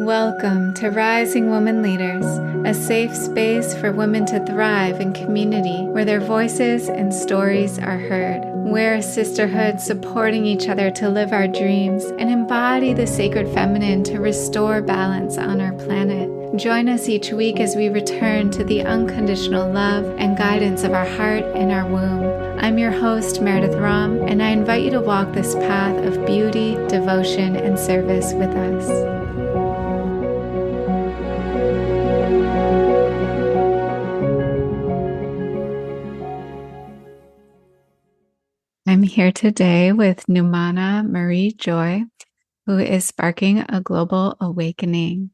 Welcome to Rising Woman Leaders, a safe space for women to thrive in community where their voices and stories are heard. We're a sisterhood supporting each other to live our dreams and embody the sacred feminine to restore balance on our planet. Join us each week as we return to the unconditional love and guidance of our heart and our womb. I'm your host, Meredith Ram, and I invite you to walk this path of beauty, devotion, and service with us. I'm here today with Numana Marie Joy, who is sparking a global awakening,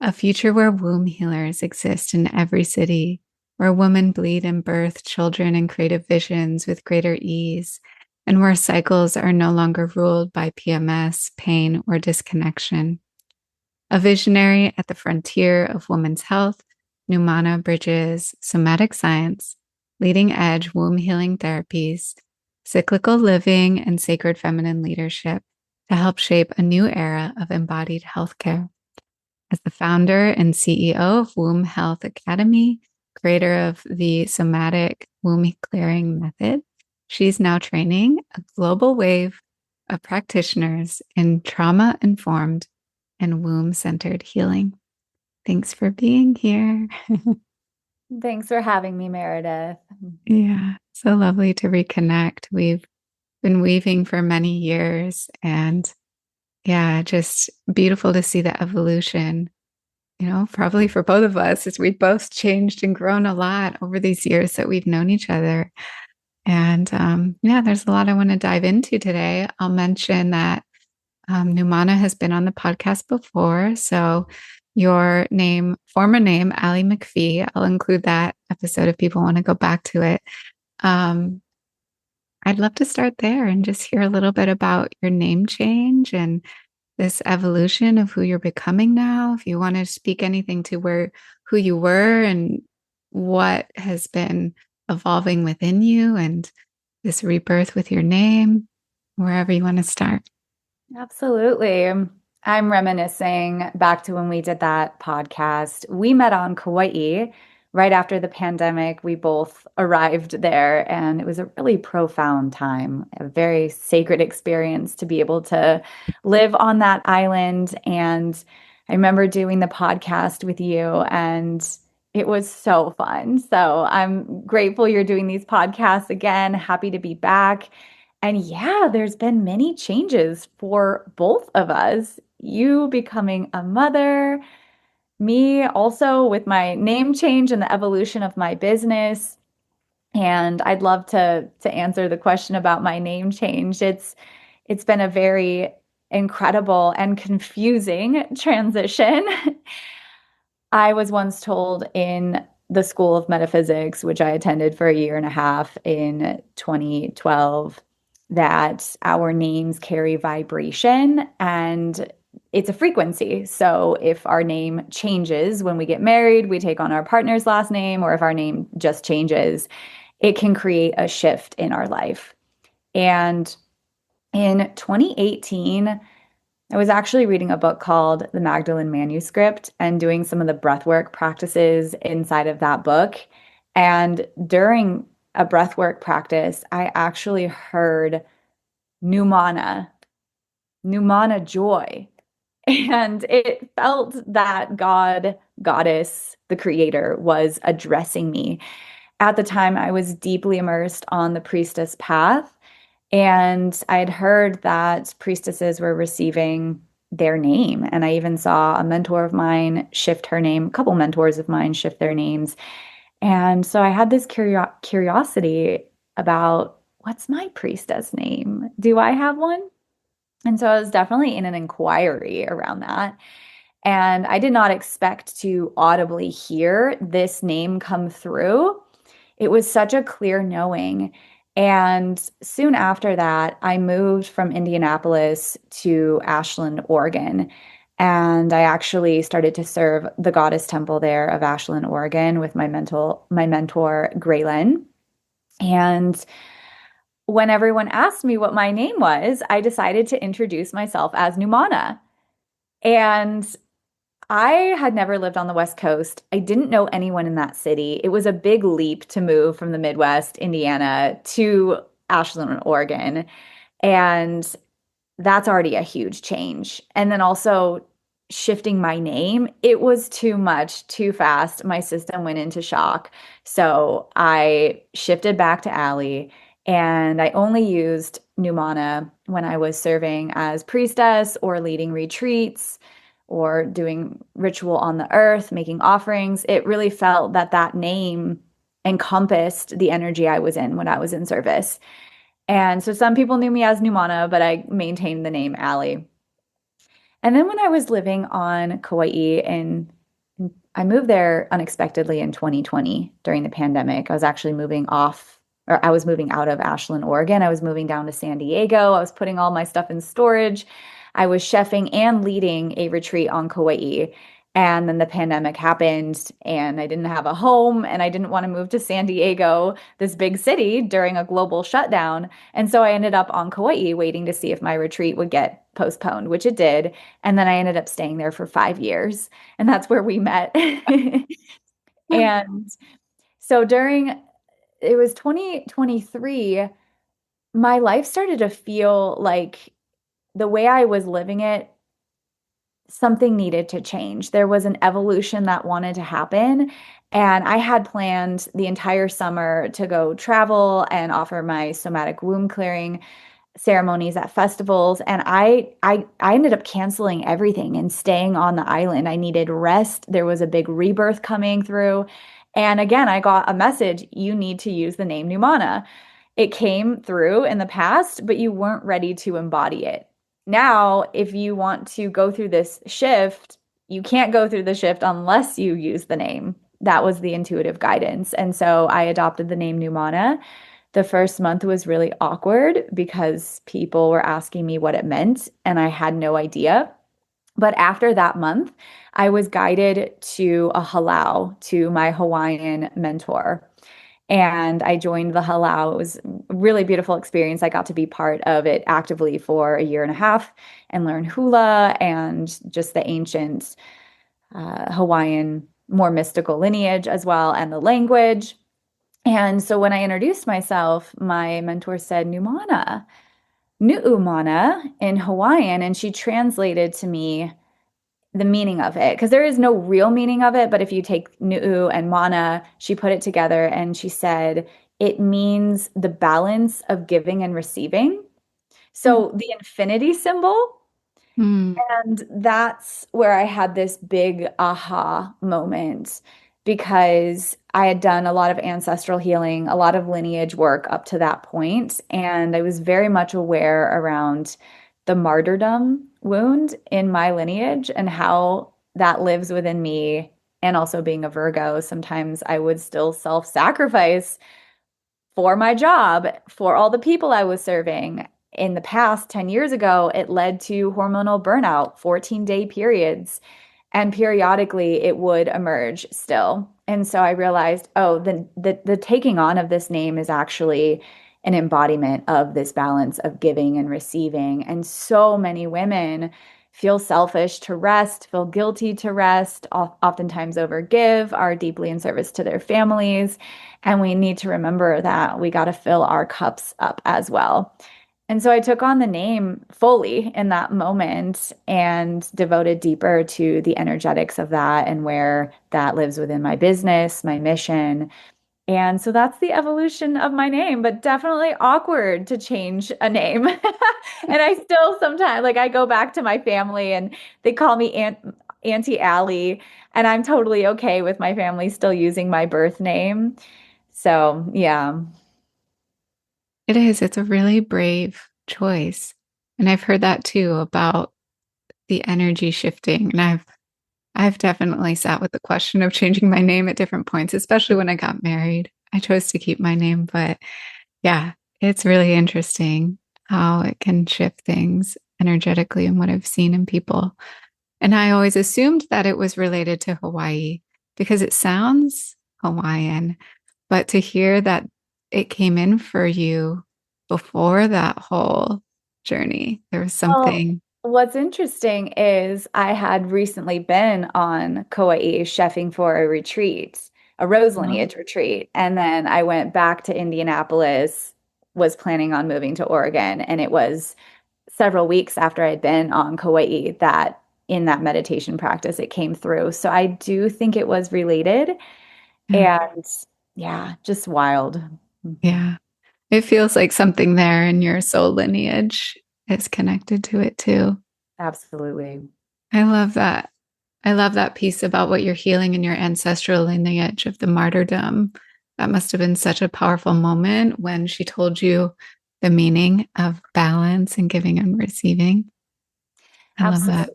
a future where womb healers exist in every city, where women bleed and birth children and creative visions with greater ease, and where cycles are no longer ruled by PMS, pain, or disconnection. A visionary at the frontier of women's health, Numana bridges somatic science, leading edge womb healing therapies, cyclical living, and sacred feminine leadership to help shape a new era of embodied healthcare. As the founder and CEO of Womb Health Academy, creator of the somatic womb clearing method, she's now training a global wave of practitioners in trauma-informed and womb-centered healing. Thanks for being here. Thanks for having me, Meredith. Yeah, so lovely to reconnect. We've been weaving for many years, and yeah, just beautiful to see the evolution, probably for both of us, as we've both changed and grown a lot over these years that we've known each other. And yeah, there's a lot I want to dive into today. I'll mention that Numana has been on the podcast before. So your name, former name, Allie McPhee, I'll include that episode if people want to go back to it. I'd love to start there and just hear a little bit about your name change and this evolution of who you're becoming now. If you want to speak anything to who you were and what has been evolving within you and this rebirth with your name, wherever you want to start. Absolutely. I'm reminiscing back to when we did that podcast. We met on Kauai right after the pandemic. We both arrived there, and it was a really profound time, a very sacred experience to be able to live on that island. And I remember doing the podcast with you, and it was so fun. So I'm grateful you're doing these podcasts again. Happy to be back. And yeah, there's been many changes for both of us. You becoming a mother, me also with my name change and the evolution of my business. And I'd love to answer the question about my name change. It's been a very incredible and confusing transition. I was once told in the School of Metaphysics, which I attended for a year and a half in 2012, that our names carry vibration and it's a frequency. So if our name changes when we get married, we take on our partner's last name, or if our name just changes, it can create a shift in our life. And in 2018, I was actually reading a book called The Magdalene Manuscript and doing some of the breathwork practices inside of that book. And during a breathwork practice, I actually heard Numana, Numana Joy. And it felt that God, Goddess, the creator, was addressing me. At the time, I was deeply immersed on the priestess path. And I had heard that priestesses were receiving their name. And I even saw a mentor of mine shift her name, a couple mentors of mine shift their names. And so I had this curiosity about what's my priestess name? Do I have one? And so I was definitely in an inquiry around that. And I did not expect to audibly hear this name come through. It was such a clear knowing. And soon after that, I moved from Indianapolis to Ashland, Oregon. And I actually started to serve the goddess temple there of Ashland, Oregon with my mentor, Graylin. And when everyone asked me what my name was, I decided to introduce myself as Numana. And I had never lived on the West Coast. I didn't know anyone in that city. It was a big leap to move from the Midwest, Indiana, to Ashland, Oregon. And that's already a huge change. And then also shifting my name, it was too much, too fast. My system went into shock. So I shifted back to Allie and I only used Numana when I was serving as priestess or leading retreats or doing ritual on the earth, making offerings. It really felt that that name encompassed the energy I was in when I was in service. And so some people knew me as Numana, but I maintained the name Allie. And then when I was living on Kauai and I moved there unexpectedly in 2020 during the pandemic. I was actually moving off, or I was moving out of Ashland, Oregon. I was moving down to San Diego. I was putting all my stuff in storage. I was chefing and leading a retreat on Kauai. And then the pandemic happened, and I didn't have a home, and I didn't want to move to San Diego, this big city, during a global shutdown. And so I ended up on Kauai waiting to see if my retreat would get postponed, which it did. And then I ended up staying there for 5 years. And that's where we met. And so during it was 2023, my life started to feel like the way I was living it, something needed to change. There was an evolution that wanted to happen. And I had planned the entire summer to go travel and offer my somatic womb clearing ceremonies at festivals, and I ended up canceling everything and staying on the island. I needed rest. There was a big rebirth coming through. And again, I got a message, you need to use the name Numana. It came through in the past, but you weren't ready to embody it. Now, if you want to go through this shift, you can't go through the shift unless you use the name. That was the intuitive guidance. And so I adopted the name Numana. The first month was really awkward because people were asking me what it meant, and I had no idea. But after that month, I was guided to a halau to my Hawaiian mentor. And I joined the halau. It was a really beautiful experience. I got to be part of it actively for a year and a half and learn hula and just the ancient Hawaiian, more mystical lineage as well, and the language. And so when I introduced myself, my mentor said, Numana, Nu'umana in Hawaiian, and she translated to me the meaning of it because there is no real meaning of it. But if you take Nu'u and Mana, she put it together and she said it means the balance of giving and receiving. So the infinity symbol, Mm. and that's where I had this big aha moment because I had done a lot of ancestral healing, a lot of lineage work up to that point, and I was very much aware around the martyrdom wound in my lineage and how that lives within me. And also being a Virgo, sometimes I would still self-sacrifice for my job, for all the people I was serving. In the past, 10 years ago, it led to hormonal burnout, 14-day periods, and periodically it would emerge still. And so I realized, oh, the taking on of this name is actually an embodiment of this balance of giving and receiving. And so many women feel selfish to rest, feel guilty to rest, oftentimes overgive, are deeply in service to their families. And we need to remember that we got to fill our cups up as well. And so I took on the name fully in that moment and devoted deeper to the energetics of that and where that lives within my business, my mission. And so that's the evolution of my name, but definitely awkward to change a name. And I still sometimes, like, I go back to my family and they call me Auntie Allie, and I'm totally okay with my family still using my birth name. So, yeah. It is. It's a really brave choice. And I've heard that too about the energy shifting. And I've definitely sat with the question of changing my name at different points, especially when I got married. I chose to keep my name, but yeah, it's really interesting how it can shift things energetically and what I've seen in people. And I always assumed that it was related to Hawaii because it sounds Hawaiian, but to hear that it came in for you before that whole journey, there was Well, something. What's interesting is I had recently been on Kauai chefing for a retreat, a rose Wow. lineage retreat. And then I went back to Indianapolis, was planning on moving to Oregon. And it was several weeks after I'd been on Kauai that in that meditation practice it came through. So I do think it was related. Yeah. And yeah, just wild. Mhm. Yeah. It feels like something there in your soul lineage is connected to it too. Absolutely. I love that. I love that piece about what you're healing in your ancestral lineage of the martyrdom. That must have been such a powerful moment when she told you the meaning of balance and giving and receiving. I love that. Absolutely.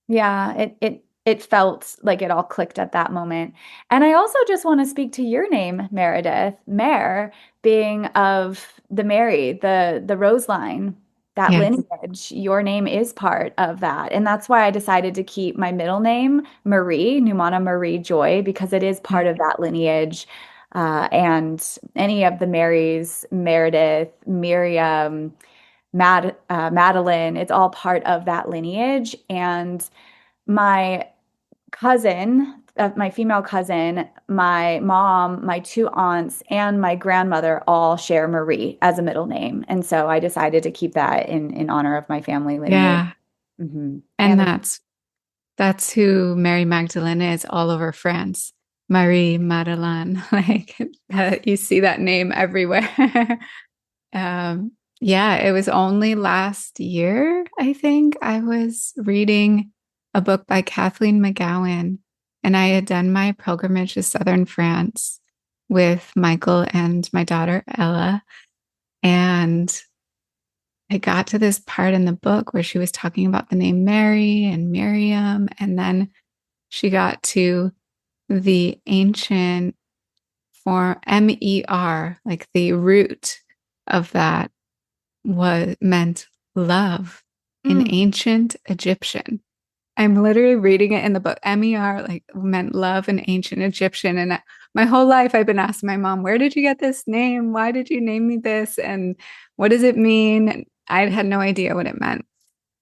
Yeah, it felt like it all clicked at that moment. And I also just want to speak to your name, Meredith, Mare, being of the Mary, the Rose line, that Yes. lineage. Your name is part of that. And that's why I decided to keep my middle name, Marie, Numana Marie Joy, because it is Yeah. part of that lineage. And any of the Marys, Meredith, Miriam, Madeline, it's all part of that lineage. And my cousin, my female cousin, my mom, my two aunts, and my grandmother all share Marie as a middle name. And so I decided to keep that in honor of my family lineage. Yeah. And And the that's who Mary Magdalene is all over France. Marie Madeleine. Like you see that name everywhere. Yeah, it was only last year, I think, I was reading a book by Kathleen McGowan, and I had done my pilgrimage to southern France with Michael and my daughter Ella. And I got to this part in the book where she was talking about the name Mary and Miriam, and then she got to the ancient form MER, like the root of that was meant love in Mm, ancient Egyptian. I'm literally reading it in the book. MER like meant love in ancient Egyptian. And my whole life I've been asking my mom, where did you get this name? Why did you name me this? And what does it mean? And I had no idea what it meant.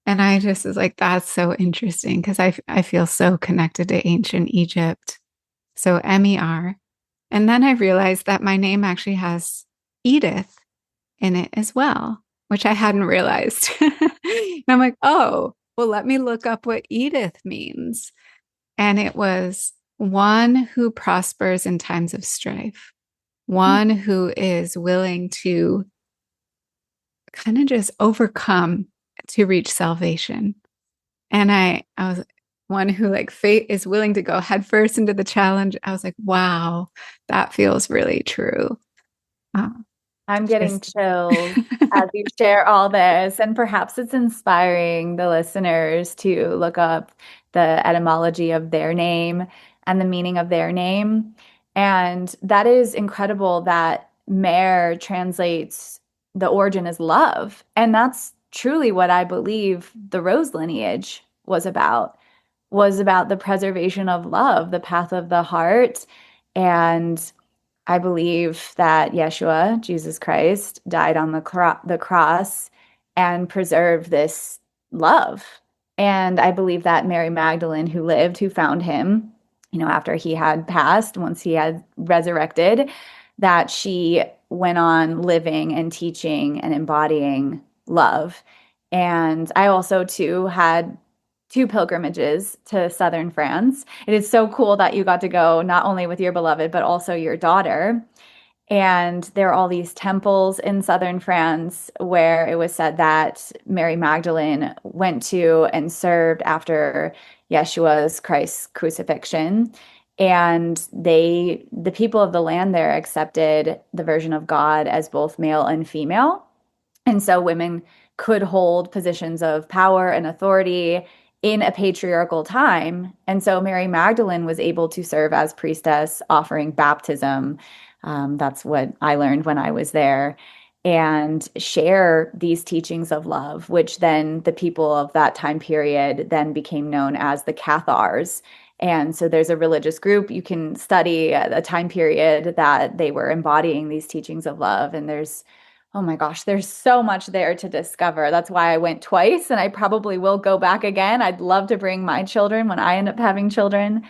And I just was like, that's so interesting because I feel so connected to ancient Egypt. So MER. And then I realized that my name actually has Edith in it as well, which I hadn't realized. And I'm like, oh, well, let me look up what Edith means. And it was one who prospers in times of strife, mm. one who is willing to kind of just overcome to reach salvation. And I was one who like fate is willing to go headfirst into the challenge. I was like, wow, that feels really true. Uh, I'm getting just chills as you share all this, and perhaps it's inspiring the listeners to look up the etymology of their name and the meaning of their name. And that is incredible that Mare translates the origin as love. And that's truly what I believe the rose lineage was about the preservation of love, the path of the heart. And I believe that Yeshua, Jesus Christ, died on the cross and preserved this love. And I believe that Mary Magdalene, who lived, who found him, after he had passed, once he had resurrected, that she went on living and teaching and embodying love. And I also, too, had two pilgrimages to southern France. It is so cool that you got to go not only with your beloved, but also your daughter. And there are all these temples in southern France where it was said that Mary Magdalene went to and served after Christ's crucifixion. And the people of the land there accepted the version of God as both male and female. And so women could hold positions of power and authority in a patriarchal time. And so Mary Magdalene was able to serve as priestess, offering baptism. That's what I learned when I was there. And share these teachings of love, which then the people of that time period then became known as the Cathars. And so there's a religious group you can study a time period that they were embodying these teachings of love. And there's Oh my gosh, there's so much there to discover. That's why I went twice, and I probably will go back again. I'd love to bring my children when I end up having children.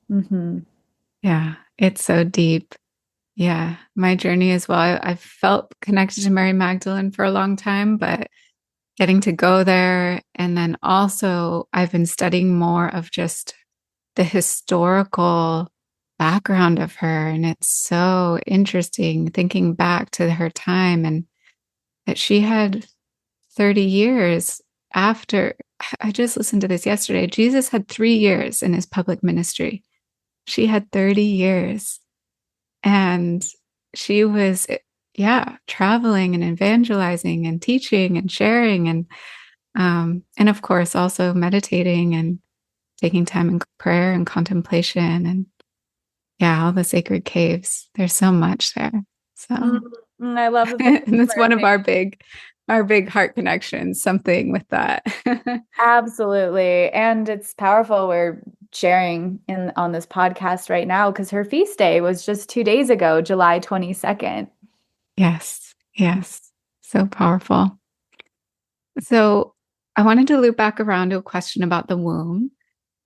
Hmm. Yeah, it's so deep. Yeah, my journey as well. I've felt connected to Mary Magdalene for a long time, but getting to go there. And then also, I've been studying more of just the historical background of her. And it's so interesting thinking back to her time and that she had 30 years after. I just listened to this yesterday. Jesus had 3 years in his public ministry. She had 30 years. And she was, yeah, traveling and evangelizing and teaching and sharing and of course also meditating and taking time in prayer and contemplation and yeah, all the sacred caves. There's so much there. So, I love the and it's one of immersion. our big heart connections, something with that. Absolutely. And it's powerful. We're sharing in on this podcast right now because her feast day was just 2 days ago, July 22nd. Yes, yes. So powerful. So, I wanted to loop back around to a question about the womb.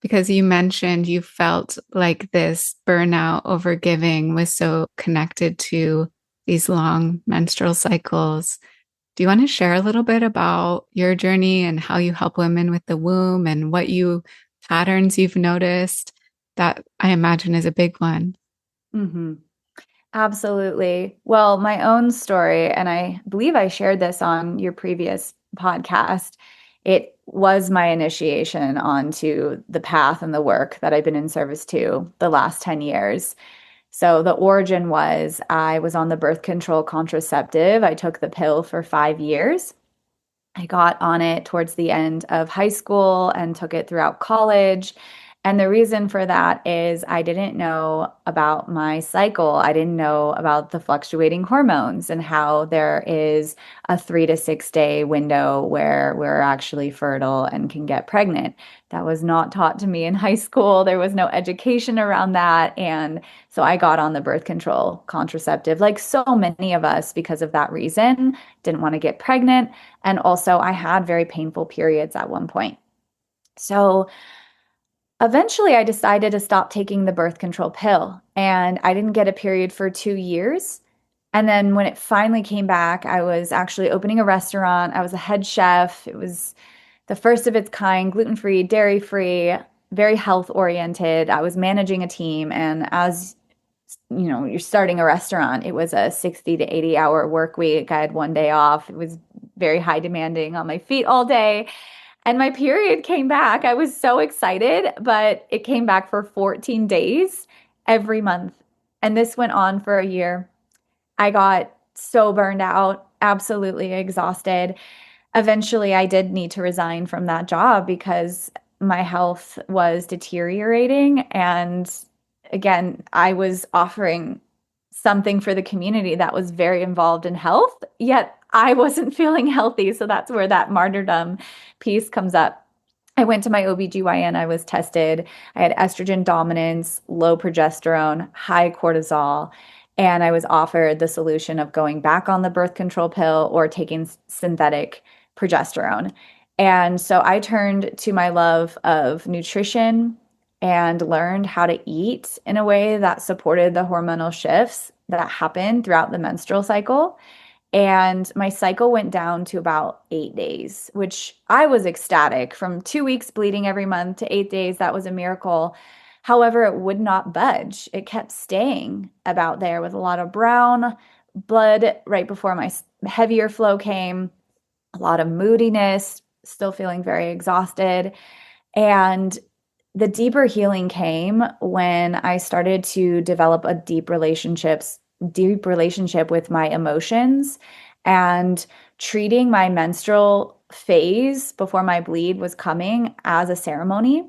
Because you mentioned you felt like this burnout over giving was so connected to these long menstrual cycles. Do you want to share a little bit about your journey and how you help women with the womb and what you patterns you've noticed? That I imagine is a big one. Hmm. Absolutely. Well, my own story, and I believe I shared this on your previous podcast, it was my initiation onto the path and the work that I've been in service to the last 10 years. So the origin was I was on the birth control contraceptive. I took the pill for 5 years. I got on it towards the end of high school and took it throughout college. And the reason for that is I didn't know about my cycle. I didn't know about the fluctuating hormones and how there is a 3 to 6 day window where we're actually fertile and can get pregnant. That was not taught to me in high school. There was no education around that. And so I got on the birth control contraceptive, like so many of us, because of that reason, didn't want to get pregnant. And also, I had very painful periods at one point. So eventually, I decided to stop taking the birth control pill, and I didn't get a period for 2 years. And then when it finally came back, I was actually opening a restaurant. I was a head chef. It was the first of its kind, gluten-free, dairy-free, very health oriented. I was managing a team. And as you know, you're starting a restaurant, it was a 60 to 80 hour work week. I had one day off. It was very high demanding on my feet all day. And my period came back. I was so excited, but it came back for 14 days every month. And this went on for a year. I got so burned out, absolutely exhausted. Eventually, I did need to resign from that job because my health was deteriorating. And again, I was offering something for the community that was very involved in health, yet I wasn't feeling healthy. So that's where that martyrdom piece comes up. I went to my OBGYN, I was tested. I had estrogen dominance, low progesterone, high cortisol, and I was offered the solution of going back on the birth control pill or taking synthetic progesterone. And so I turned to my love of nutrition and learned how to eat in a way that supported the hormonal shifts that happen throughout the menstrual cycle. And my cycle went down to about 8 days, which I was ecstatic. From 2 weeks bleeding every month to 8 days, that was a miracle. However, it would not budge. It kept staying about there with a lot of brown blood right before my heavier flow came, a lot of moodiness, still feeling very exhausted. And the deeper healing came when I started to develop a deep relationship with my emotions and treating my menstrual phase before my bleed was coming as a ceremony.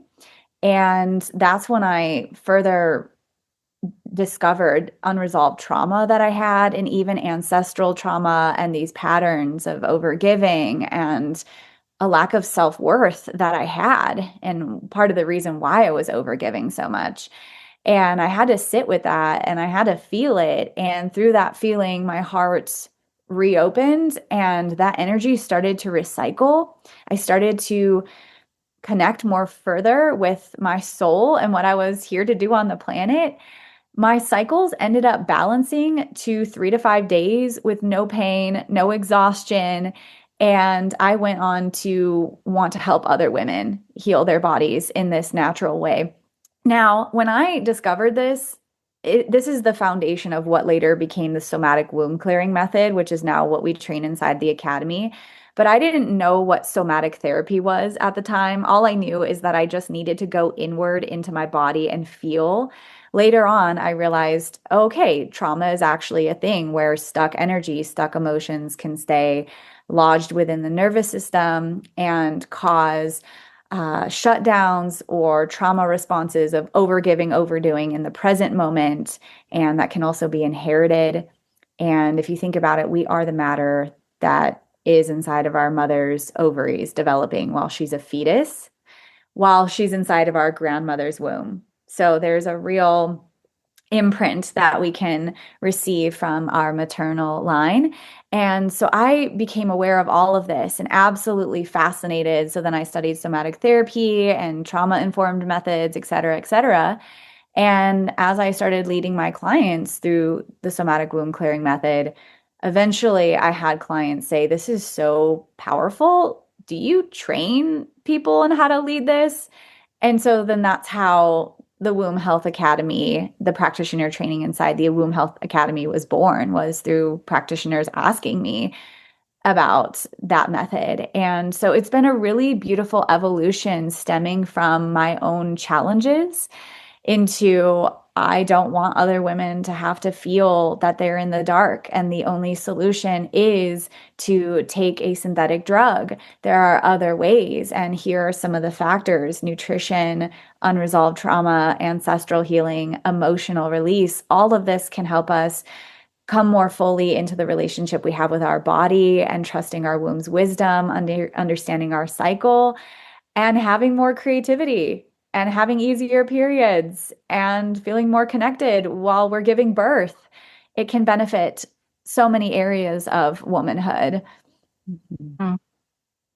And that's when I further discovered unresolved trauma that I had, and even ancestral trauma, and these patterns of overgiving and a lack of self-worth that I had, and part of the reason why I was overgiving so much. And I had to sit with that and I had to feel it. And through that feeling, my heart reopened and that energy started to recycle. I started to connect more further with my soul and what I was here to do on the planet. My cycles ended up balancing to 3 to 5 days with no pain, no exhaustion. And I went on to want to help other women heal their bodies in this natural way. Now, when I discovered this, this is the foundation of what later became the somatic womb clearing method, which is now what we train inside the academy. But I didn't know what somatic therapy was at the time. All I knew is that I just needed to go inward into my body and feel. Later on, I realized, okay, trauma is actually a thing where stuck energy, stuck emotions can stay lodged within the nervous system and cause shutdowns or trauma responses of overgiving, overdoing in the present moment. And that can also be inherited. And if you think about it, we are the matter that is inside of our mother's ovaries developing while she's a fetus, while she's inside of our grandmother's womb. So there's a real imprint that we can receive from our maternal line. And so I became aware of all of this and absolutely fascinated. So then I studied somatic therapy and trauma informed methods, et cetera, et cetera. And as I started leading my clients through the somatic womb clearing method, eventually I had clients say, "This is so powerful. Do you train people on how to lead this?" And so then that's how the Womb Health Academy, the practitioner training inside the Womb Health Academy was born, was through practitioners asking me about that method. And so it's been a really beautiful evolution stemming from my own challenges into I don't want other women to have to feel that they're in the dark and the only solution is to take a synthetic drug. There are other ways, and here are some of the factors: nutrition, unresolved trauma, ancestral healing, emotional release. All of this can help us come more fully into the relationship we have with our body and trusting our womb's wisdom, understanding our cycle, and having more creativity and having easier periods and feeling more connected while we're giving birth. It can benefit so many areas of womanhood. Mhm. Oh,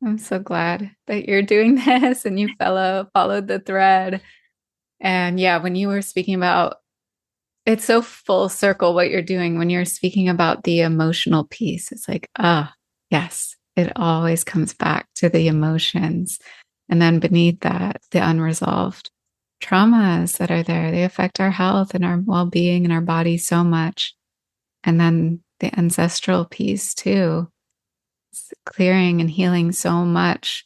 I'm so glad that you're doing this and you followed the thread. And yeah, when you were speaking about it's so full circle what you're doing when you're speaking about the emotional piece. It's like, ah, yes, it always comes back to the emotions. And then beneath that, the unresolved traumas that are there, they affect our health and our well being and our body so much. And then the ancestral piece too, it's clearing and healing so much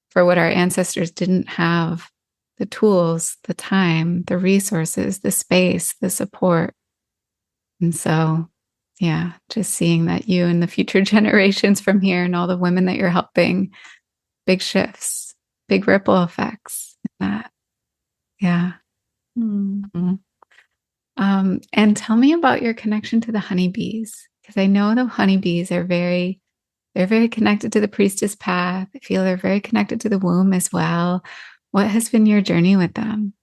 for what our ancestors didn't have the tools, the time, the resources, the space, the support. And so, yeah, just seeing that you and the future generations from here and all the women that you're helping, big shifts, big ripple effects in that. Yeah. Mm. And tell me about your connection to the honeybees, because I know the honeybees are they're very connected to the priestess path. I feel they're very connected to the womb as well. What has been your journey with them?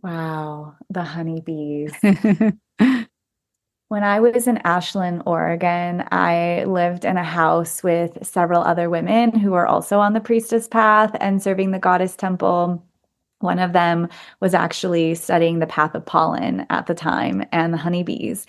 Wow, the honeybees. When I was in Ashland, Oregon, I lived in a house with several other women who were also on the priestess path and serving the goddess temple. One of them was actually studying the path of pollen at the time and the honeybees.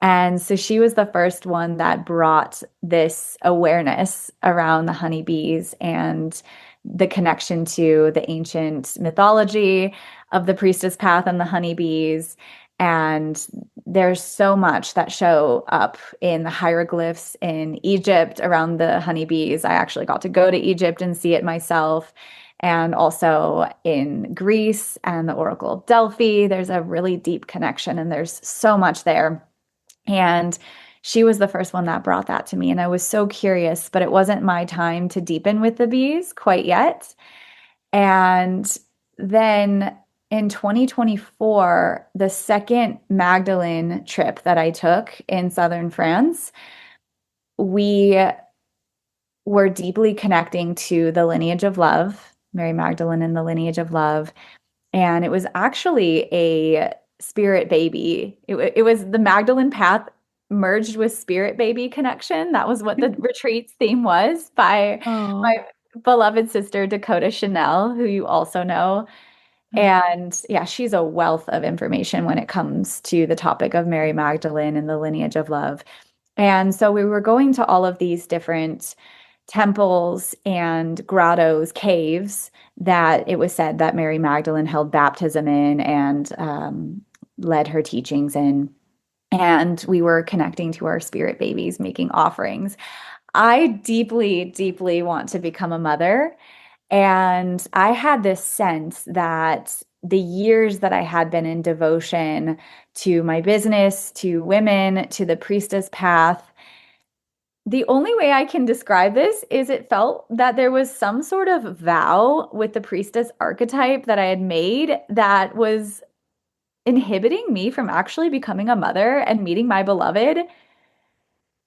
And so she was the first one that brought this awareness around the honeybees and the connection to the ancient mythology of the priestess path and the honeybees. And there's so much that show up in the hieroglyphs in Egypt around the honeybees. I actually got to go to Egypt and see it myself. And also in Greece and the Oracle of Delphi, there's a really deep connection and there's so much there. And she was the first one that brought that to me. And I was so curious, but it wasn't my time to deepen with the bees quite yet. And then in 2024, the second Magdalene trip that I took in southern France, we were deeply connecting to the lineage of love, Mary Magdalene and the lineage of love. And it was actually a spirit baby. It was the Magdalene path merged with spirit baby connection. That was what the retreat's theme was by Oh. my beloved sister, Dakota Chanel, who you also know. And yeah, she's a wealth of information when it comes to the topic of Mary Magdalene and the lineage of love. And so we were going to all of these different temples and grottos, caves that it was said that Mary Magdalene held baptism in and led her teachings in. And we were connecting to our spirit babies, making offerings. I deeply, deeply want to become a mother. And I had this sense that the years that I had been in devotion to my business, to women, to the priestess path, the only way I can describe this is it felt that there was some sort of vow with the priestess archetype that I had made that was inhibiting me from actually becoming a mother and meeting my beloved.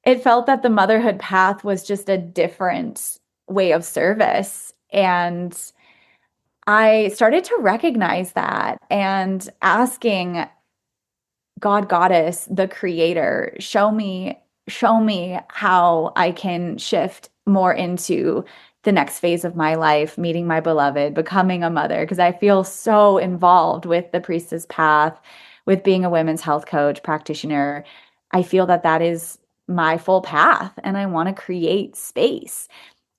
It felt that the motherhood path was just a different way of service. And I started to recognize that and asking God, Goddess, the creator, show me how I can shift more into the next phase of my life, meeting my beloved, becoming a mother, because I feel so involved with the priestess path, with being a women's health coach, practitioner. I feel that that is my full path, and I want to create space.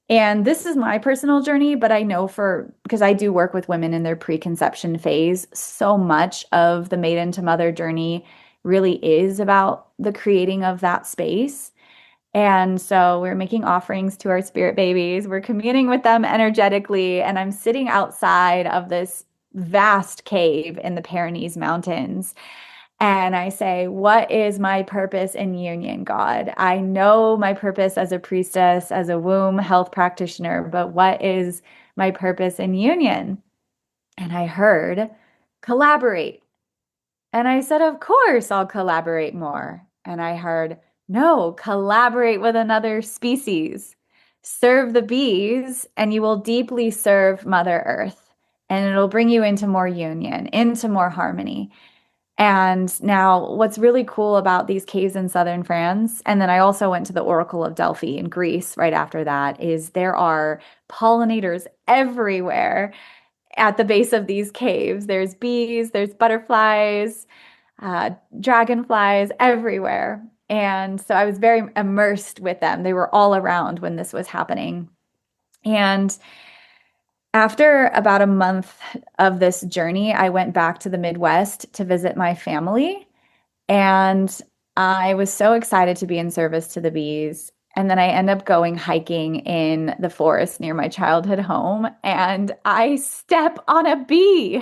And this is my personal journey, but I know because I do work with women in their preconception phase, so much of the maiden to mother journey really is about the creating of that space. And so we're making offerings to our spirit babies. We're communing with them energetically. And I'm sitting outside of this vast cave in the Pyrenees Mountains. And I say, what is my purpose in union, God? I know my purpose as a priestess, as a womb health practitioner, but what is my purpose in union? And I heard collaborate. And I said, of course, I'll collaborate more. And I heard, no, collaborate with another species. Serve the bees, and you will deeply serve Mother Earth. And it'll bring you into more union, into more harmony. And now, what's really cool about these caves in southern France, and then I also went to the Oracle of Delphi in Greece right after that, is there are pollinators everywhere at the base of these caves. There's bees, there's butterflies, dragonflies everywhere. And so I was very immersed with them. They were all around when this was happening. And after about a month of this journey, I went back to the Midwest to visit my family. And I was so excited to be in service to the bees. And then I end up going hiking in the forest near my childhood home, and I step on a bee.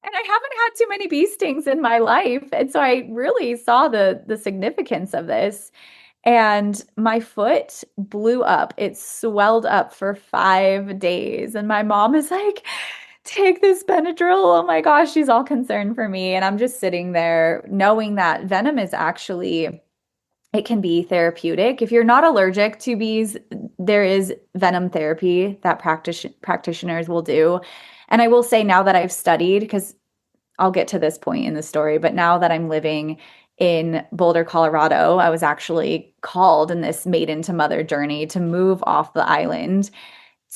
And I haven't had too many bee stings in my life. And so I really saw the significance of this. And my foot blew up. It swelled up for 5 days. And my mom is like, take this Benadryl. Oh my gosh, she's all concerned for me. And I'm just sitting there knowing that venom is actually, it can be therapeutic. If you're not allergic to bees, there is venom therapy that practitioners will do. And I will say now that I've studied, because I'll get to this point in the story, but now that I'm living in Boulder, Colorado, I was actually called in this maiden to mother journey to move off the island,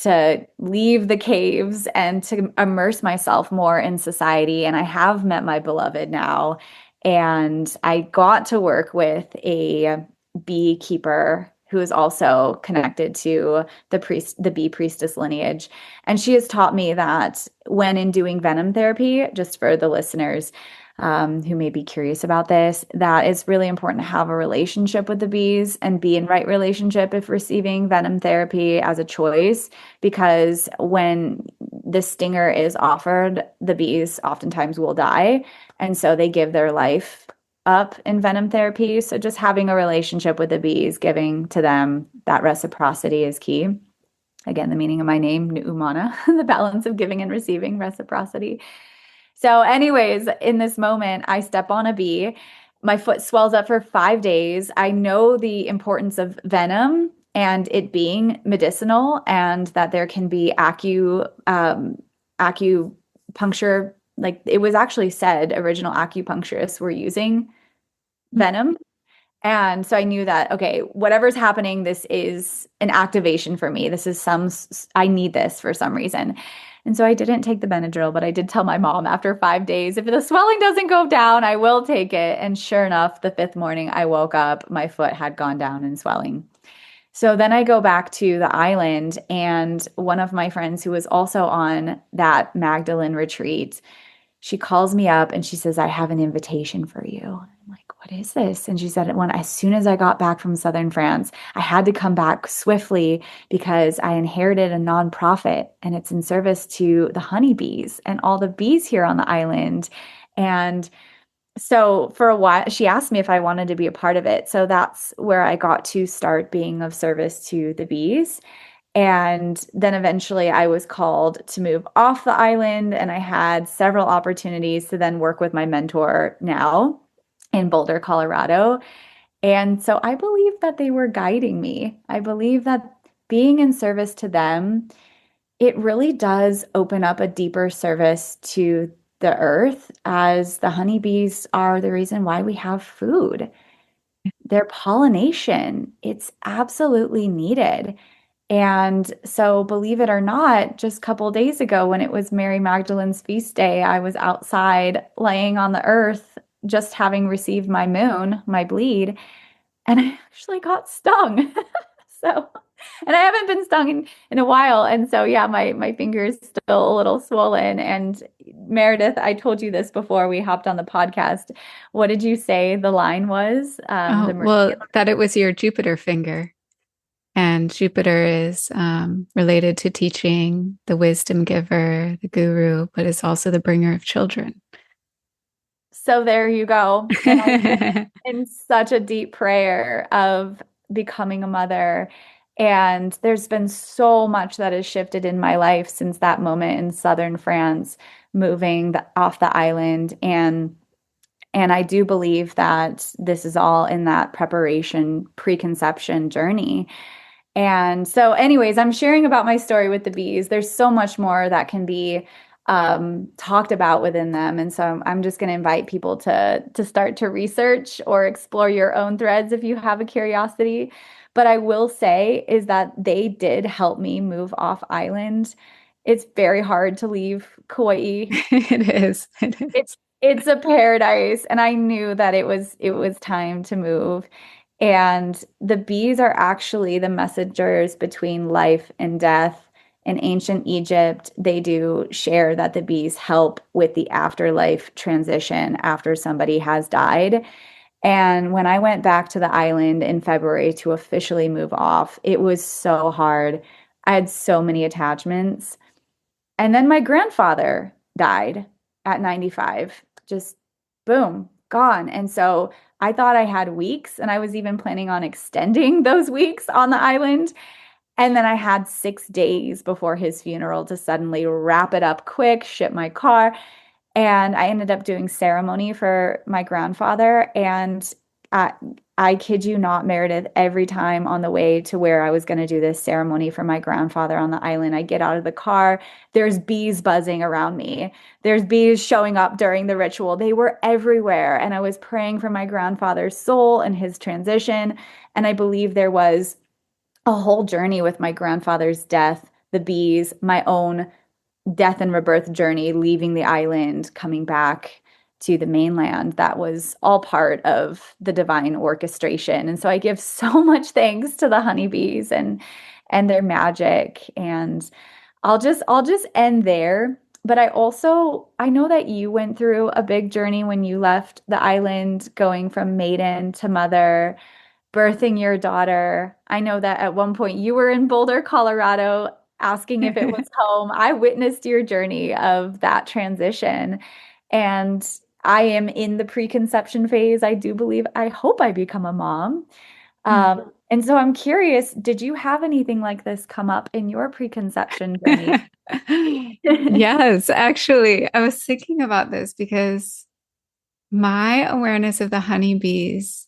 to leave the caves and to immerse myself more in society. And I have met my beloved now. And I got to work with a beekeeper who is also connected to the bee priestess lineage. And she has taught me that when in doing venom therapy, just for the listeners, who may be curious about this, that it's really important to have a relationship with the bees and be in right relationship if receiving venom therapy as a choice, because when the stinger is offered, the bees oftentimes will die. And so they give their life up in venom therapy. So just having a relationship with the bees, giving to them, that reciprocity is key. Again, the meaning of my name, Numana, the balance of giving and receiving, reciprocity. So, anyways, in this moment, I step on a bee. My foot swells up for 5 days. I know the importance of venom and it being medicinal, and that there can be acupuncture. Like it was actually said, original acupuncturists were using venom. And so I knew that, okay, whatever's happening, this is an activation for me. This is I need this for some reason. And so I didn't take the Benadryl, but I did tell my mom after 5 days, if the swelling doesn't go down, I will take it. And sure enough, the fifth morning I woke up, my foot had gone down in swelling. So then I go back to the island, and one of my friends who was also on that Magdalene retreat, she calls me up and she says, I have an invitation for you. I'm like, what is this? And she said, as soon as I got back from southern France, I had to come back swiftly because I inherited a nonprofit and it's in service to the honeybees and all the bees here on the island. And so for a while, she asked me if I wanted to be a part of it. So that's where I got to start being of service to the bees. And then eventually I was called to move off the island, and I had several opportunities to then work with my mentor now in Boulder, Colorado. And so I believe that they were guiding me. I believe that being in service to them, it really does open up a deeper service to the earth, as the honeybees are the reason why we have food. Their pollination, it's absolutely needed. And so, believe it or not, just a couple days ago when it was Mary Magdalene's feast day, I was outside laying on the earth, just having received my moon, my bleed, and I actually got stung. So, and I haven't been stung in a while. And so, yeah, my finger is still a little swollen. And Meredith, I told you this before we hopped on the podcast. What did you say the line was? The Oh, well, meridian. that it was your Jupiter finger. And Jupiter is related to teaching, the wisdom giver, the guru, but is also the bringer of children. So there you go. And I've been in such a deep prayer of becoming a mother. And there's been so much that has shifted in my life since that moment in southern France, moving off the island. And I do believe that this is all in that preparation, preconception journey. And so, anyways, I'm sharing about my story with the bees. There's so much more that can be talked about within them. And so I'm just going to invite people to start to research or explore your own threads if you have a curiosity. But I will say is that they did help me move off island. It's very hard to leave Kauai. It is. It It's is. it's a paradise, and I knew that it was time to move. And the bees are actually the messengers between life and death. In ancient Egypt, they do share that the bees help with the afterlife transition after somebody has died. And when I went back to the island in February to officially move off, it was so hard. I had so many attachments. And then my grandfather died at 95, just boom, gone. And so I thought I had weeks, and I was even planning on extending those weeks on the island. And then I had 6 days before his funeral to suddenly wrap it up quick, ship my car. And I ended up doing ceremony for my grandfather. And uh, I kid you not, Meredith, every time on the way to where I was going to do this ceremony for my grandfather on the island, I get out of the car, there's bees buzzing around me. There's bees showing up during the ritual. They were everywhere. And I was praying for my grandfather's soul and his transition. And I believe there was a whole journey with my grandfather's death, the bees, my own death and rebirth journey, leaving the island, coming back to the mainland. That was all part of the divine orchestration. And so I give so much thanks to the honeybees and their magic. And I'll just end there. But I know that you went through a big journey when you left the island, going from maiden to mother, birthing your daughter. I know that at one point you were in Boulder, Colorado, asking if it was home. I witnessed your journey of that transition. And I am in the preconception phase. I do believe, I hope I become a mom. And so I'm curious, did you have anything like this come up in your preconception journey? Yes, actually, I was thinking about this because my awareness of the honeybees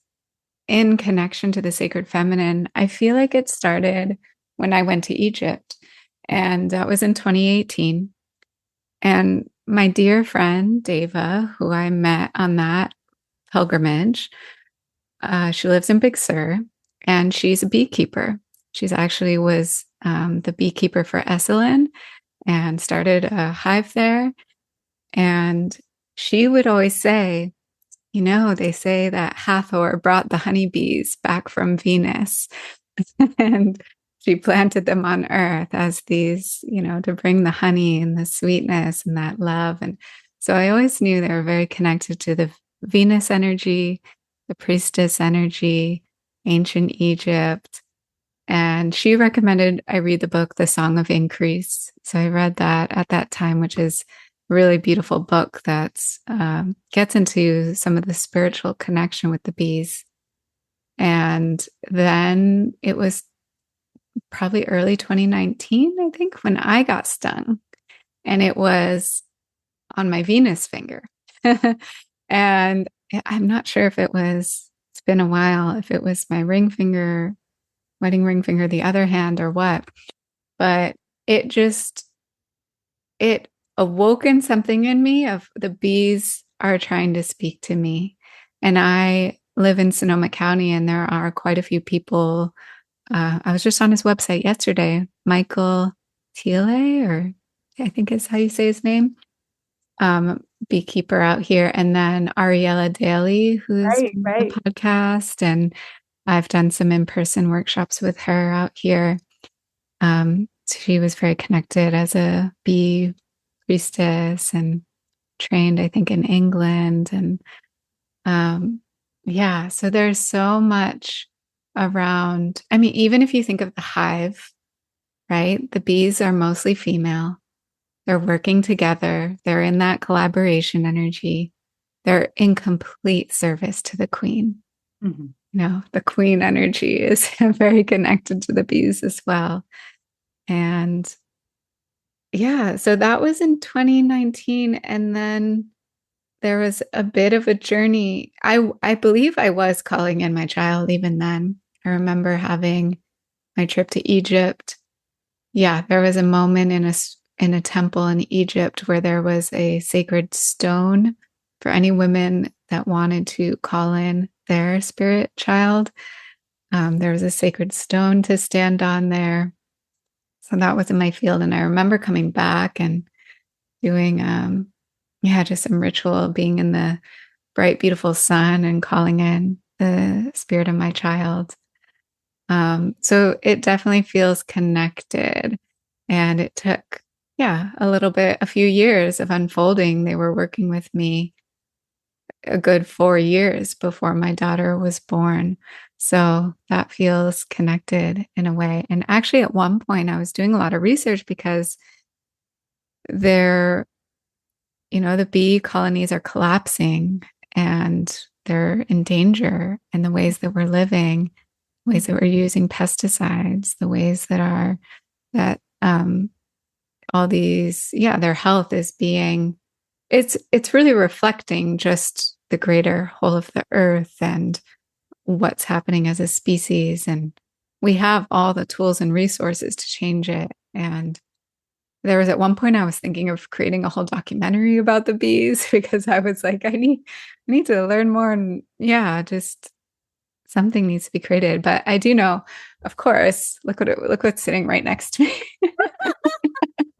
in connection to the sacred feminine, I feel like it started when I went to Egypt. And that was in 2018. And my dear friend, Deva, who I met on that pilgrimage, She lives in Big Sur, and she's a beekeeper. She's actually was the beekeeper for Esalen and started a hive there. And she would always say, they say that Hathor brought the honeybees back from Venus and she planted them on Earth as these, to bring the honey and the sweetness and that love. And so I always knew they were very connected to the Venus energy, the priestess energy, ancient Egypt. And she recommended I read the book, The Song of Increase. So I read that at that time, which is a really beautiful book that gets into some of the spiritual connection with the bees. And then it was probably early 2019, I think, when I got stung. And it was on my Venus finger. And I'm not sure if it's been a while, if it was my ring finger, wedding ring finger, the other hand, or what. But it just, it awoken something in me of the bees are trying to speak to me. And I live in Sonoma County, and there are quite a few people. I was just on his website yesterday, Michael Thiele, or I think is how you say his name, beekeeper out here. And then Ariella Daly, who's Right, been on the right. podcast. And I've done some in-person workshops with her out here. She was very connected as a bee priestess and trained, I think, in England. And yeah, so there's so much around. I mean, even if you think of the hive, right? The bees are mostly female. They're working together. They're in that collaboration energy. They're in complete service to the queen. Mm-hmm. The queen energy is very connected to the bees as well. And yeah, so that was in 2019. And then there was a bit of a journey. I believe I was calling in my child even then. I remember having my trip to Egypt. Yeah, there was a moment in a temple in Egypt where there was a sacred stone for any women that wanted to call in their spirit child. There was a sacred stone to stand on there. So that was in my field. And I remember coming back and doing, just some ritual, being in the bright, beautiful sun and calling in the spirit of my child. So it definitely feels connected. And it took, a few years of unfolding. They were working with me a good 4 years before my daughter was born. So that feels connected in a way. And actually, at one point, I was doing a lot of research because they're, the bee colonies are collapsing and they're in danger in the ways that we're living, ways that we're using pesticides, the ways that all these, their health is being, it's really reflecting just the greater whole of the earth and what's happening as a species. And we have all the tools and resources to change it. And there was at one point I was thinking of creating a whole documentary about the bees because I was like, I need to learn more. And just something needs to be created. But I do know, of course, look what's sitting right next to me.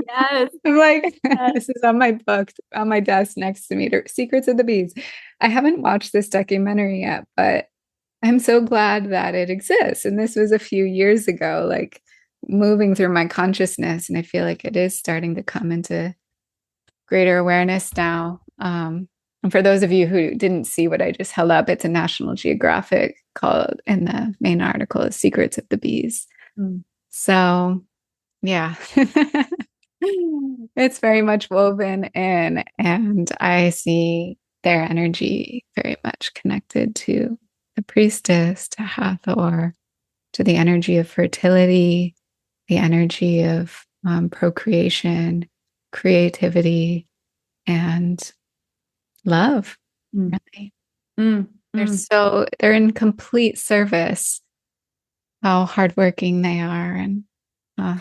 Yes. I'm like, Yes. this is on my book, on my desk next to me, Secrets of the Bees. I haven't watched this documentary yet, but I'm so glad that it exists. And this was a few years ago, like moving through my consciousness. And I feel like it is starting to come into greater awareness now. And for those of you who didn't see what I just held up, it's a National Geographic called, and the main article is Secrets of the Bees. Mm. So, yeah. It's very much woven in, and I see their energy very much connected to the priestess, to Hathor, to the energy of fertility, the energy of procreation, creativity, and love. Mm. Really, Mm. Mm. they're in complete service. How hardworking they are, and uh,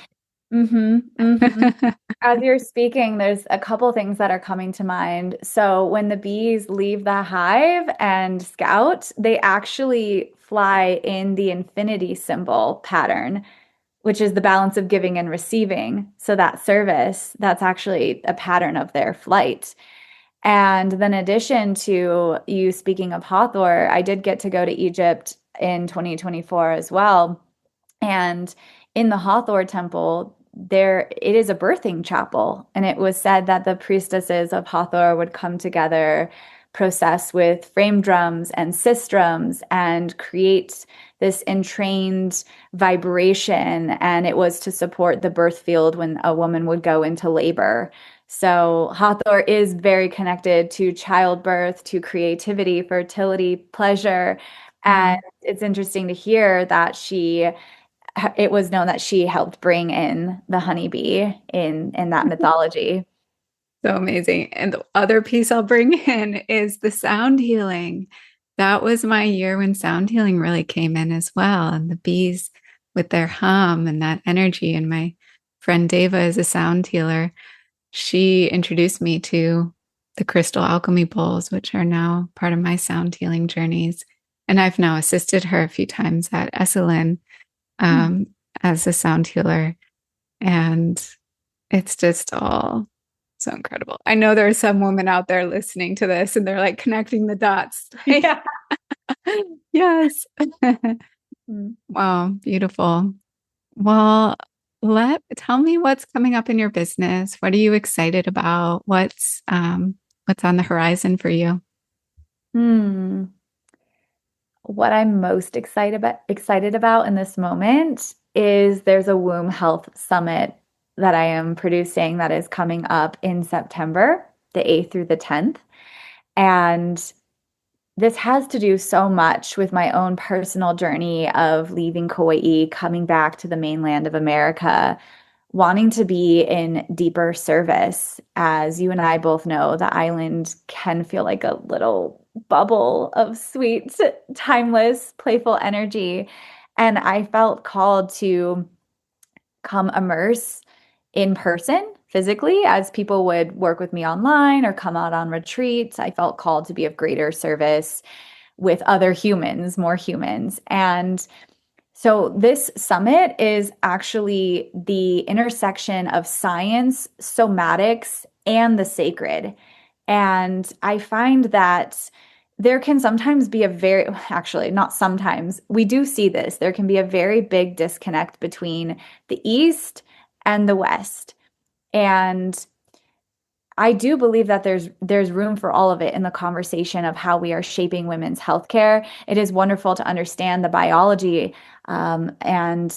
Mm-hmm. Mm-hmm. As you're speaking, there's a couple things that are coming to mind. So when the bees leave the hive and scout, they actually fly in the infinity symbol pattern, which is the balance of giving and receiving. So that service, that's actually a pattern of their flight. And then in addition to you speaking of Hathor, I did get to go to Egypt in 2024 as well. And in the Hathor temple, there it is a birthing chapel. And it was said that the priestesses of Hathor would come together, process with frame drums and sistrums, and create this entrained vibration. And it was to support the birth field when a woman would go into labor. So Hathor is very connected to childbirth, to creativity, fertility, pleasure. And Mhm. it's interesting to hear that it was known that she helped bring in the honeybee in that mythology. So amazing. And the other piece I'll bring in is the sound healing. That was my year when sound healing really came in as well. And the bees with their hum and that energy. And my friend Deva is a sound healer. She introduced me to the crystal alchemy bowls, which are now part of my sound healing journeys. And I've now assisted her a few times at Esalen Hmm. um, as a sound healer. And it's just all so incredible. I know there are some women out there listening to this and they're like connecting the dots. Like, Yeah. yes. Mm. Wow, beautiful. Well, tell me what's coming up in your business. What are you excited about? What's on the horizon for you? Hmm. What I'm most excited about in this moment is there's a womb health summit that I am producing that is coming up in September, the 8th through the 10th. And this has to do so much with my own personal journey of leaving Kauai, coming back to the mainland of America, wanting to be in deeper service. As you and I both know, the island can feel like a little bubble of sweet, timeless, playful energy. And I felt called to come immerse in person physically as people would work with me online or come out on retreats. I felt called to be of greater service with other humans, more humans. And so, this summit is actually the intersection of science, somatics, and the sacred. And I find that there can sometimes be actually, not sometimes, we do see this. There can be a very big disconnect between the East and the West. And I do believe that there's room for all of it in the conversation of how we are shaping women's healthcare. It is wonderful to understand the biology and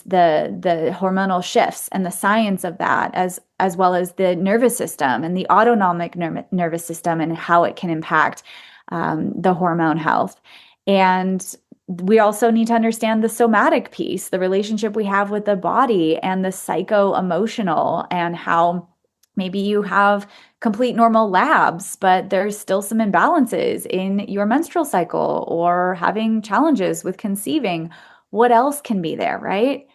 the hormonal shifts and the science of that, as well as the nervous system and the autonomic nervous system and how it can impact the hormone health. And we also need to understand the somatic piece, the relationship we have with the body, and the psycho emotional, and how maybe you have complete normal labs, but there's still some imbalances in your menstrual cycle or having challenges with conceiving. What else can be there, right?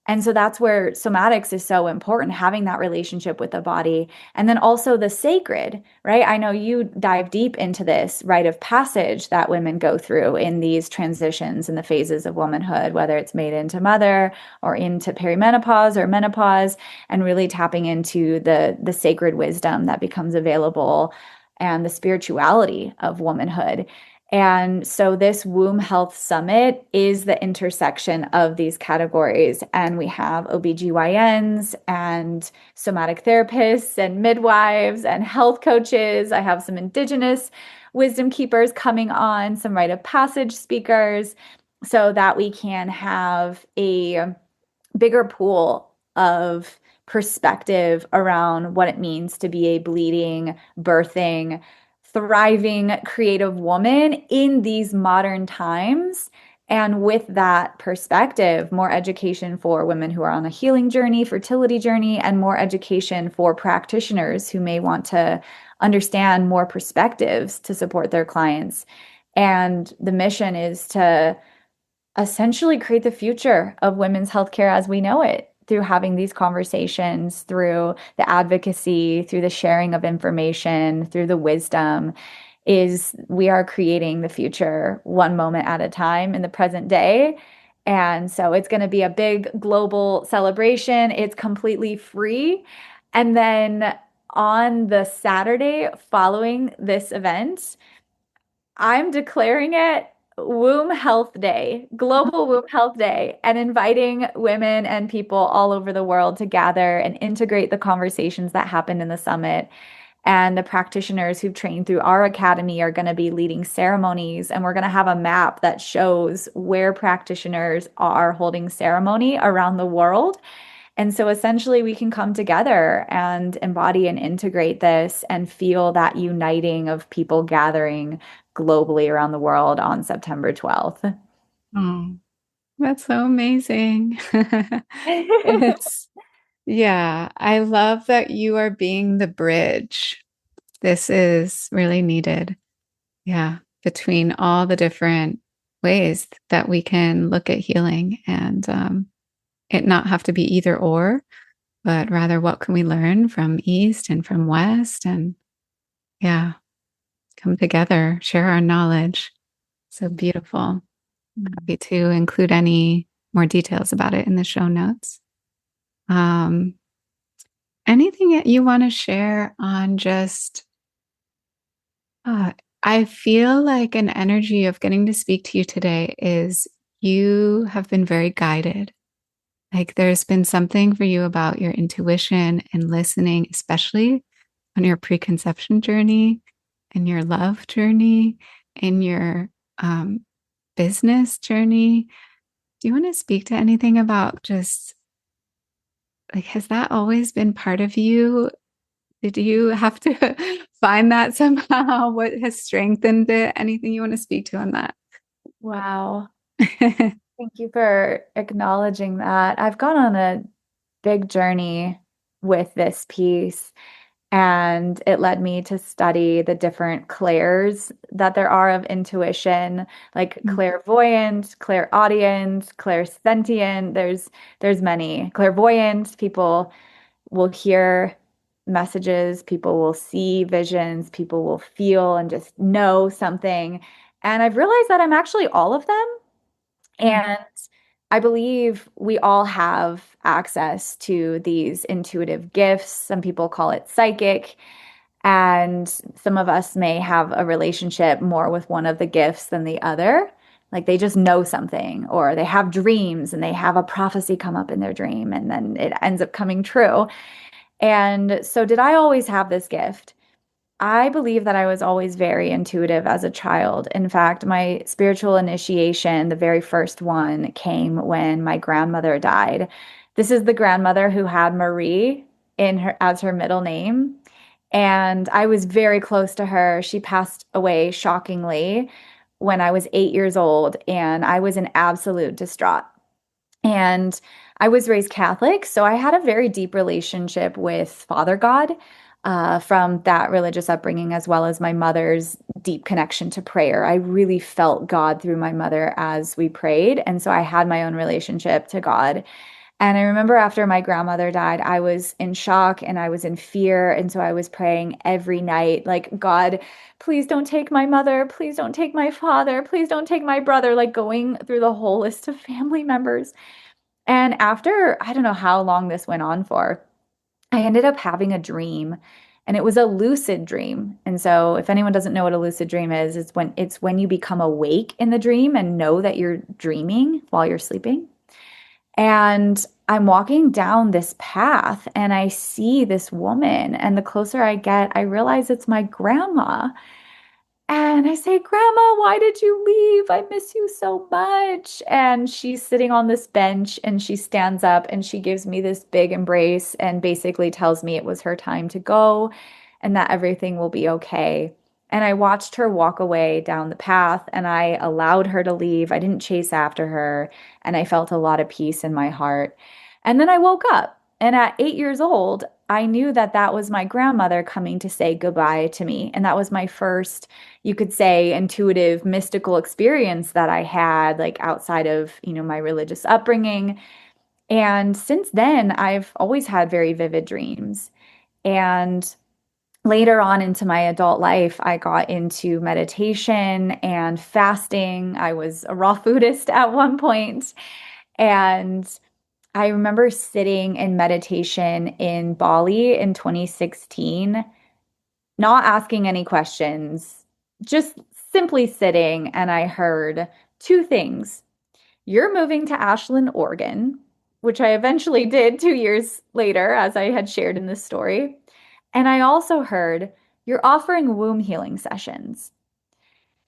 And so that's where somatics is so important, having that relationship with the body. And then also the sacred, right? I know you dive deep into this rite of passage that women go through in these transitions and the phases of womanhood, whether it's made into mother or into perimenopause or menopause, and really tapping into the sacred wisdom that becomes available and the spirituality of womanhood. And so this womb health summit is the intersection of these categories. And we have OBGYNs and somatic therapists and midwives and health coaches. I have some indigenous wisdom keepers coming on, some rite of passage speakers, so that we can have a bigger pool of perspective around what it means to be a bleeding, birthing, thriving, creative woman in these modern times. And with that perspective, more education for women who are on a healing journey, fertility journey, and more education for practitioners who may want to understand more perspectives to support their clients. And the mission is to essentially create the future of women's healthcare as we know it. through having these conversations, through the advocacy, through the sharing of information, through the wisdom, is we are creating the future one moment at a time in the present day. And so it's going to be a big global celebration. It's completely free. And then on the Saturday following this event, I'm declaring it Womb Health Day, Global Womb Health Day, and inviting women and people all over the world to gather and integrate the conversations that happened in the summit. And the practitioners who've trained through our academy are going to be leading ceremonies. And we're going to have a map that shows where practitioners are holding ceremony around the world. And so essentially, we can come together and embody and integrate this and feel that uniting of people gathering globally around the world on September 12th. Oh, that's so amazing. It's, yeah, I love that you are being the bridge. This is really needed. Yeah, between all the different ways that we can look at healing and it not have to be either or, but rather what can we learn from East and from West and yeah, come together, share our knowledge. So beautiful. Happy to include any more details about it in the show notes. Um, Anything that you want to share on just, uh, I feel like an energy of getting to speak to you today is you have been very guided. Like there's been something for you about your intuition and listening, especially on your preconception journey and your love journey and your um, business journey. Do you want to speak to anything about just like, has that always been part of you? Did you have to find that somehow? What has strengthened it? Anything you want to speak to on that? Wow. Thank you for acknowledging that. I've gone on a big journey with this piece, and it led me to study the different clairs that there are of intuition, like clairvoyant, clairaudient, clairsentient. There's many. Clairvoyant, people will hear messages, people will see visions, people will feel and just know something. And I've realized that I'm actually all of them. And I believe we all have access to these intuitive gifts. Some people call it psychic. And some of us may have a relationship more with one of the gifts than the other. Like they just know something, or they have dreams and they have a prophecy come up in their dream and then it ends up coming true. And so, did I always have this gift? I believe that I was always very intuitive as a child. In fact, my spiritual initiation, the very first one, came when my grandmother died. This is the grandmother who had Marie in her as her middle name. And I was very close to her. She passed away shockingly when I was 8 years old, and I was in absolute distraught. And I was raised Catholic, so I had a very deep relationship with Father God from that religious upbringing, as well as my mother's deep connection to prayer. I really felt God through my mother as we prayed. And so I had my own relationship to God. And I remember after my grandmother died, I was in shock and I was in fear. And so I was praying every night, like, God, please don't take my mother. Please don't take my father. Please don't take my brother, like going through the whole list of family members. And after, I don't know how long this went on for, I ended up having a dream, and it was a lucid dream. And so if anyone doesn't know what a lucid dream is, it's when you become awake in the dream and know that you're dreaming while you're sleeping. And I'm walking down this path and I see this woman, and the closer I get, I realize it's my grandma. And I say, Grandma, why did you leave? I miss you so much. And she's sitting on this bench and she stands up and she gives me this big embrace and basically tells me it was her time to go and that everything will be okay. And I watched her walk away down the path and I allowed her to leave. I didn't chase after her, and I felt a lot of peace in my heart. And then I woke up, and at 8 years old, I knew that that was my grandmother coming to say goodbye to me. And that was my first, you could say, intuitive, mystical experience that I had, like outside of, my religious upbringing. And since then, I've always had very vivid dreams. And later on into my adult life, I got into meditation and fasting. I was a raw foodist at one point, and I remember sitting in meditation in Bali in 2016, not asking any questions, just simply sitting. And I heard two things. You're moving to Ashland, Oregon, which I eventually did 2 years later, as I had shared in this story. And I also heard you're offering womb healing sessions.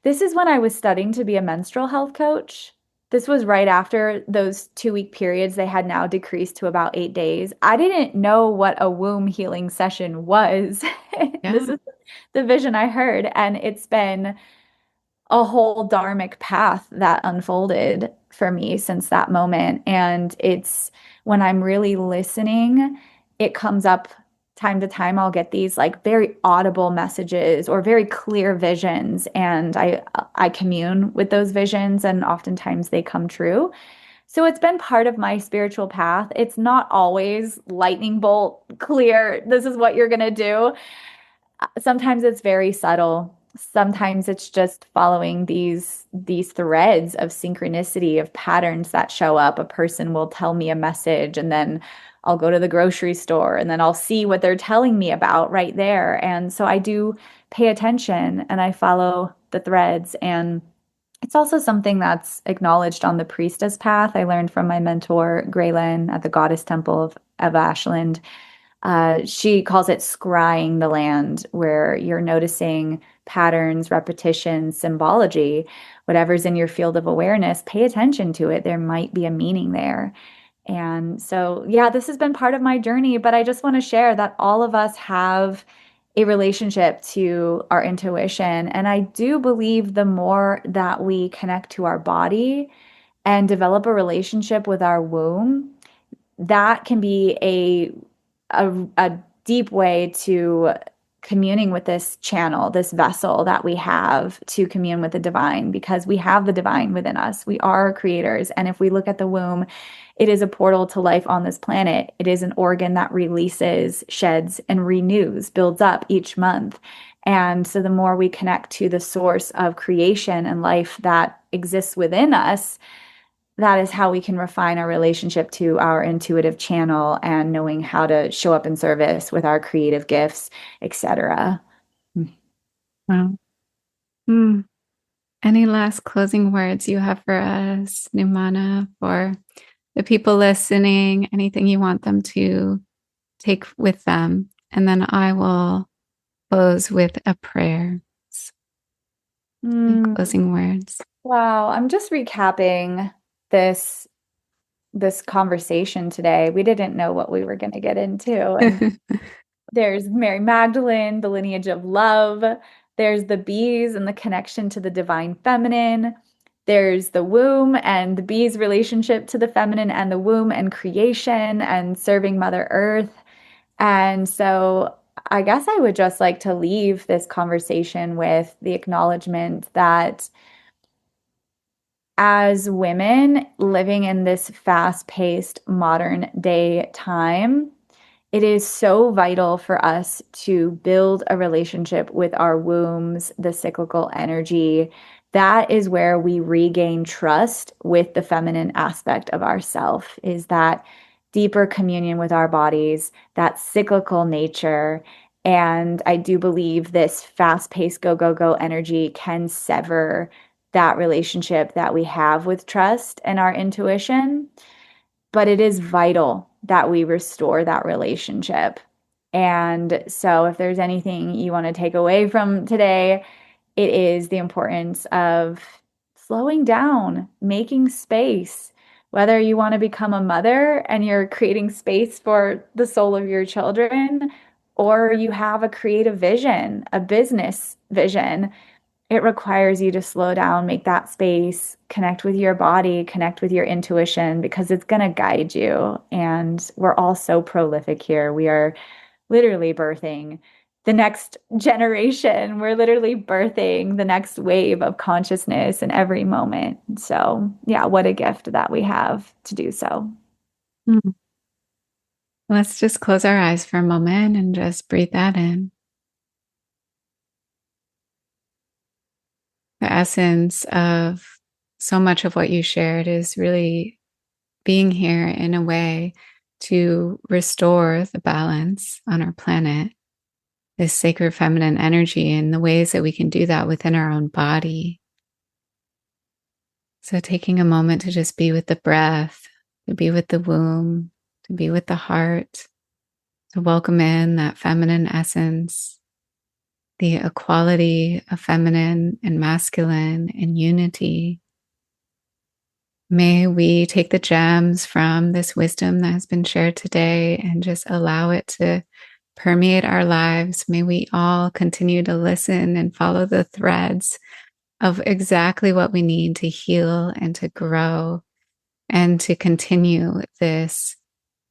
This is when I was studying to be a menstrual health coach. This was right after those 2 week periods. They had now decreased to about 8 days. I didn't know what a womb healing session was. This Yeah. is the vision I heard. And it's been a whole dharmic path that unfolded for me since that moment. And it's when I'm really listening, it comes up time to time. I'll get these like very audible messages or very clear visions, and I commune with those visions, and oftentimes they come true. So it's been part of my spiritual path. It's not always lightning bolt clear. This is what you're going to do. Sometimes it's very subtle. Sometimes it's just following these threads of synchronicity, of patterns that show up. A person will tell me a message, and then I'll go to the grocery store, and then I'll see what they're telling me about right there. And so I do pay attention and I follow the threads. And it's also something that's acknowledged on the priestess path. I learned from my mentor, Graylin, at the Goddess Temple of Ashland. She calls it scrying the land, where you're noticing patterns, repetition, symbology, whatever's in your field of awareness, pay attention to it. There might be a meaning there. And so, yeah, this has been part of my journey, but I just want to share that all of us have a relationship to our intuition. And I do believe the more that we connect to our body and develop a relationship with our womb, that can be a deep way to communing with this channel, this vessel that we have to commune with the divine, because we have the divine within us. We are creators. And if we look at the womb, it is a portal to life on this planet. It is an organ that releases, sheds, and renews, builds up each month. And so the more we connect to the source of creation and life that exists within us, that is how we can refine our relationship to our intuitive channel and knowing how to show up in service with our creative gifts, etc. Wow. Hmm. Any last closing words you have for us, Numana, for the people listening? Anything you want them to take with them? And then I will close with a prayer. Any Mm, closing words? wow, I'm just recapping this this conversation today. We didn't know what we were going to get into, and there's Mary Magdalene, the lineage of love. There's the bees and the connection to the divine feminine. There's the womb and the bees' relationship to the feminine and the womb and creation and serving Mother Earth. And so I guess I would just like to leave this conversation with the acknowledgement that as women living in this fast-paced modern day time, it is so vital for us to build a relationship with our wombs, the cyclical energy. That is where we regain trust with the feminine aspect of ourself, is that deeper communion with our bodies, that cyclical nature. And I do believe this fast-paced go, go, go energy can sever that relationship that we have with trust and our intuition, but it is vital that we restore that relationship. And so, if there's anything you want to take away from today, it is the importance of slowing down, making space. Whether you want to become a mother and you're creating space for the soul of your children, or you have a creative vision, a business vision, it requires you to slow down, make that space, connect with your body, connect with your intuition, because it's going to guide you. And we're all so prolific here. We are literally birthing the next generation. We're literally birthing the next wave of consciousness in every moment. So, yeah, what a gift that we have to do so. Mm. Let's just close our eyes for a moment and just breathe that in. The essence of so much of what you shared is really being here in a way to restore the balance on our planet, this sacred feminine energy, and the ways that we can do that within our own body. So, taking a moment to just be with the breath, to be with the womb, to be with the heart, to welcome in that feminine essence, the equality of feminine and masculine and unity. May we take the gems from this wisdom that has been shared today and just allow it to permeate our lives. May we all continue to listen and follow the threads of exactly what we need to heal and to grow and to continue this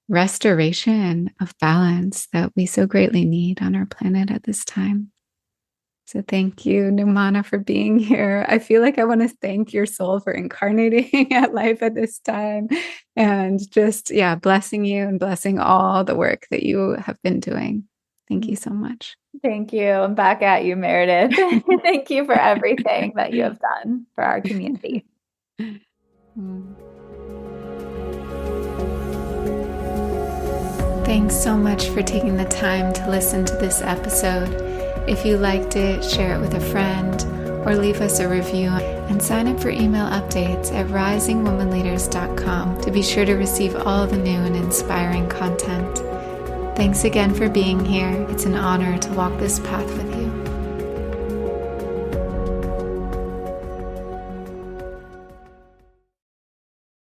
restoration of balance that we so greatly need on our planet at this time. So thank you, Numana, for being here. I feel like I want to thank your soul for incarnating at life at this time and just, blessing you and blessing all the work that you have been doing. Thank you so much. Thank you. I'm back at you, Meredith. Thank you for everything that you have done for our community. Thanks so much for taking the time to listen to this episode. If you liked it, share it with a friend or leave us a review and sign up for email updates at risingwomanleaders.com to be sure to receive all the new and inspiring content. Thanks again for being here. It's an honor to walk this path with you.